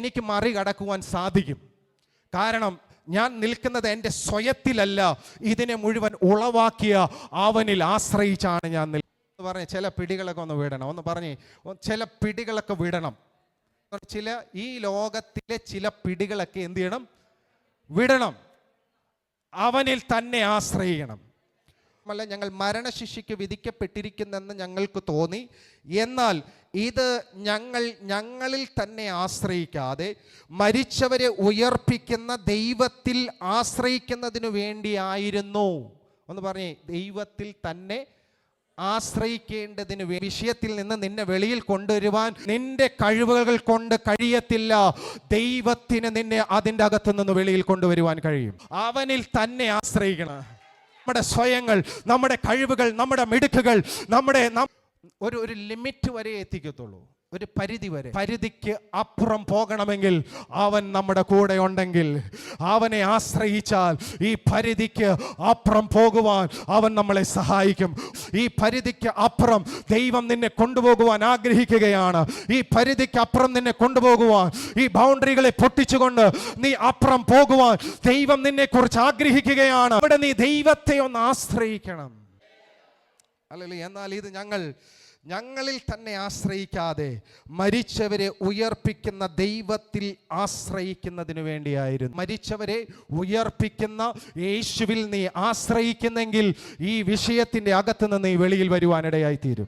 എനിക്ക് മറികടക്കുവാൻ സാധിക്കും. കാരണം ഞാൻ നിൽക്കുന്നത് എൻ്റെ സ്വയത്തിലല്ല, ഇതിനെ മുഴുവൻ ഉളവാക്കിയ അവനിൽ ആശ്രയിച്ചാണ് ഞാൻ നിൽക്കുന്നത്. പറഞ്ഞ് ചില പിടികളൊക്കെ ഒന്ന് വിടണം. ഒന്ന് പറഞ്ഞ് ചില പിടികളൊക്കെ വിടണം. ഈ ലോകത്തിലെ ചില പിടികളൊക്കെ എന്ത് ചെയ്യണം? വിടണം. അവനിൽ തന്നെ ആശ്രയിക്കണം. അല്ല, ഞങ്ങൾ മരണശിക്ഷയ്ക്ക് വിധിക്കപ്പെട്ടിരിക്കുന്നെന്ന് ഞങ്ങൾക്ക് തോന്നി. എന്നാൽ ഇത് ഞങ്ങളിൽ തന്നെ ആശ്രയിക്കാതെ മരിച്ചവരെ ഉയർപ്പിക്കുന്ന ദൈവത്തിൽ ആശ്രയിക്കുന്നതിനു വേണ്ടിയായിരുന്നു. ഒന്ന് പറഞ്ഞേ, ദൈവത്തിൽ തന്നെ ആശ്രയിക്കേണ്ടതിന് വിഷയത്തിൽ നിന്ന് നിന്നെ വെളിയിൽ കൊണ്ടുവരുവാൻ നിന്റെ കഴിവുകൾ കൊണ്ട് കഴിയത്തില്ല. ദൈവത്തിന് നിന്നെ അതിൻ്റെ അകത്തു നിന്ന് വെളിയിൽ കൊണ്ടുവരുവാൻ കഴിയും. അവനിൽ തന്നെ ആശ്രയിക്കണം. നമ്മുടെ സ്വയങ്ങൾ, നമ്മുടെ കഴിവുകൾ, നമ്മുടെ മിടുക്കുകൾ ഒരു ലിമിറ്റ് വരെ എത്തിക്കത്തുള്ളൂ. ഒരു പരിധി വരെ. പരിധിക്ക് അപ്പുറം പോകണമെങ്കിൽ അവൻ നമ്മുടെ കൂടെ ഉണ്ടെങ്കിൽ, അവനെ ആശ്രയിച്ചാൽ ഈ പരിധിക്ക് അപ്പുറം പോകുവാൻ അവൻ നമ്മളെ സഹായിക്കും. ഈ പരിധിക്ക് അപ്പുറം ദൈവം നിന്നെ കൊണ്ടുപോകുവാൻ ആഗ്രഹിക്കുകയാണ്. ഈ പരിധിക്ക് അപ്പുറം നിന്നെ കൊണ്ടുപോകുവാൻ, ഈ ബൗണ്ടറികളെ പൊട്ടിച്ചുകൊണ്ട് നീ അപ്പുറം പോകുവാൻ ദൈവം നിന്നെ കുറിച്ച് ആഗ്രഹിക്കുകയാണ്. അവിടെ നീ ദൈവത്തെ ഒന്ന് ആശ്രയിക്കണം. അല്ലല്ലേ? എന്നാൽ ഇത് ഞങ്ങളിൽ തന്നെ ആശ്രയിക്കാതെ മരിച്ചവരെ ഉയർപ്പിക്കുന്ന ദൈവത്തിൽ ആശ്രയിക്കുന്നതിന് വേണ്ടിയായിരുന്നു. മരിച്ചവരെ ഉയർപ്പിക്കുന്ന യേശുവിൽ നീ ആശ്രയിക്കുന്നെങ്കിൽ ഈ വിഷയത്തിൻ്റെ അകത്ത് നിന്ന് നീ വെളിയിൽ വരുവാനിടയായിത്തീരും.